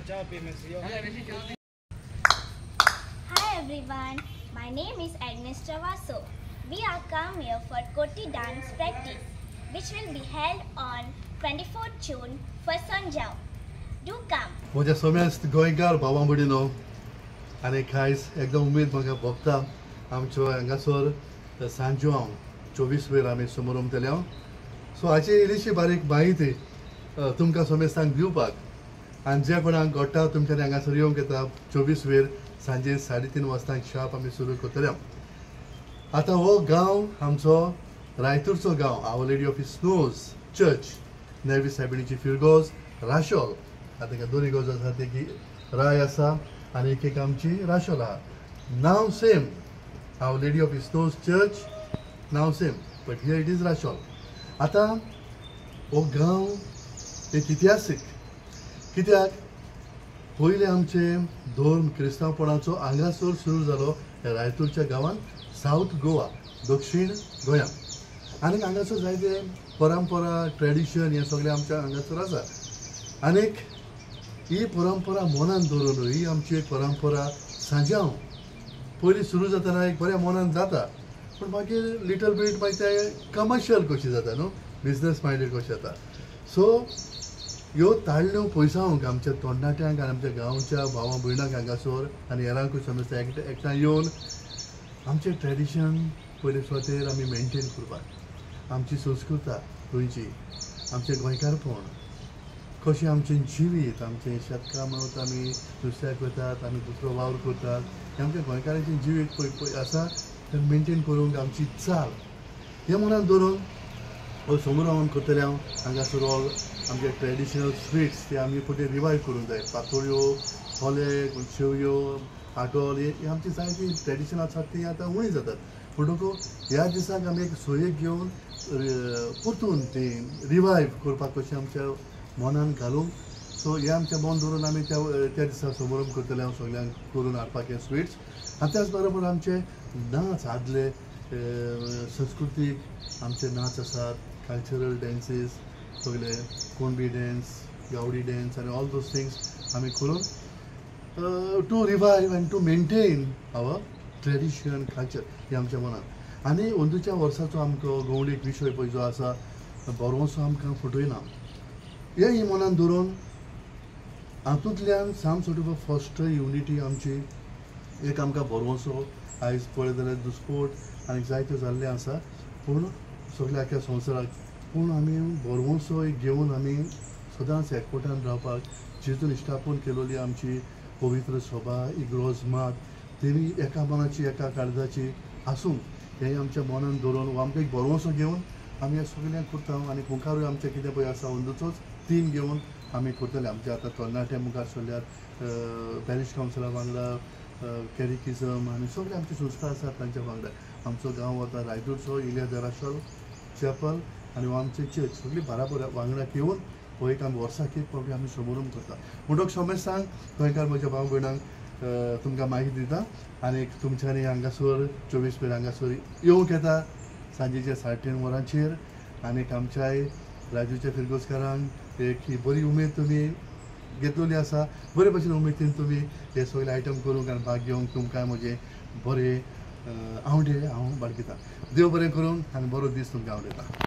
Hi everyone, my name is Agnes Travaso. We are come here for Koti dance practice, which will be held on 24th June for Sanjao. Do come. म्हज्या समेस्त गोंयकार भावां भयणीनो आनी खायस एकदम उमेद म्हाका भोगता आमच्यो हांगासर सांजवां 24 वेळ आमी समारंभ केल्या सो हाची इल्लीशी बारीक माहिती तुमकां समेस्तांक दिवपाक आनी जे कोणाक घडटा तुमच्यांनी हांगासर येवंक येता 24 वेळ सांजे 3:30 वाजतांक शार्प आमी सुरू करतल्या आतां हो गांव आमचो रायतूरचो गांव our lady of snows church नेवी सायबिणीची फिरगोज राशोल आता दोन्ही गोज आसा ती की राय आसा आनी एक आमची राशोल आहा नाव same our lady of snows church नाव same but here it is Rachol आतां हो गांव एक इतिहासीक कित्याक पयले आमचे धर्म क्रिस्तांवपणाचो हांगासर सुरू जालो ह्या रायतूरच्या गांवांत सावथ गोवा दक्षिण गोंयांत आनी हांगासर जायते परंपरा ट्रेडिशन हे सगळें आमच्या हांगासर आसा आनीक ही परंपरा मनान दवरून ही आमची एक परंपरा सांजाव पयलीं सुरू जातना एक बऱ्या मनान जाता पूण मागीर लिटल बीट मागीर तें कमर्शियल कशी जाता न्हू बिजनस मायंडेड कशी जाता सो ह्यो ताळण्यो पयसावंक आमच्या तरणाट्यांक आनी आमच्या गांवच्या भावां भयणांक हांगासर आनी हेरांकूय समजता एकठांय येवन आमचें ट्रेडिशन पयले सुवातेर आमी मेनटेन करपाक आमची संस्कृताय गोंयची आमचें गोंयकारपण कशें आमचें जिवीत आमचें शेतकार मेळत आमी दुसऱ्याक वतात आमी दुसरो वावर करतात हें आमच्या गोंयकारांचें जिवीत पळय आसा तें मेनटेन करूंक आमची चाल हें मनान दवरून हो समारंभ करतले हांव हांगासर हो आमचे ट्रेडिशनल स्वीट्स ते आमी पळय रिवायव करूंक जाय पातोळ्यो खोले शेवयो आटोल हे आमची जायती ट्रेडिशन आसात ती आतां उणी जातात म्हणटकूच ह्या दिसाक आमी एक सोयेक घेवन परतून ती रिवायव करपाक कशें आमच्या मनान घालूंक सो हे आमचें मन दवरून आमी त्या दिसा समारंभ करतले हांव सगळ्यांक करून हाडपाक हे स्वीट्स आनी त्याच बरोबर आमचे नाच आदले संस्कृतीक आमचे नाच आसात कल्चरल डॅन्सीस सगळे कोणबी डॅन्स गावडी डॅन्स आनी ऑल दोज थिंग्स आमी करून to revive and to maintain our tradition culture हे आमच्या मनान आनी अंदूच्या वर्साचो आमकां गवंडीक विशय पळय जो आसा बोरवोसो आमकां फटयना हे मनान दवरून हातूंतल्यान साम सोडून फर्स्ट युनिटी आमची एक आमकां बोरवोसो आयज पळयत जाल्यार दुस्पोट आनी जायत्यो जाल्ले आसा पूण सगळ्या आख्या संवसाराक पूण आमी बोरवोसो एक घेवन आमी सदांच एकवटान रावपाक जेजून इश्टापून केलोली आमची पवित्र सभा इग्रोज मात तेणी एका मनाची एका काळजाची आसूंक हें आमच्या मनान दवरून हो आमकां एक बोरवोसो घेवन आमी हें सगळ्यांक करता आनी मुखारूय आमचें कितें पळय आसा अंदूचोच थीम घेवन आमी करतले आमचे आतां तरणाटे मुखार सरल्यार पॅरिश कावन्सिला वांगडा कॅरिकिजम आनी सगळे आमची संस्था आसात तांच्या वांगडा आमचो गांव वता रायतूरचो इलिया देराशल चॅपल आनी हो आमचे चर्च सगळीं बाराबर वांगडा घेवन हो एक आमी वर्साक एक फावटी आमी समारंभ करता म्हणटूच समेस्तांक गोंयकार म्हज्या भाव भयणांक तुमकां माहिती दिता आनी तुमच्यांनी हांगासर 24 वेळ हांगासर येवंक येता सांजेच्या 3:30 वरांचेर आनीक आमच्याय राजूच्या फिरगोजकारांक एक ही बरी उमेद तुमी घेतलेली आसा बरे भशेन उमेदीन तुमी हे सगळे आयटम करूंक आनी भाग घेवंक तुमकां म्हजे बरे आवडे हांव बाळगिता देव बरें करूं आनी बरो दीस तुमकां आवडयता.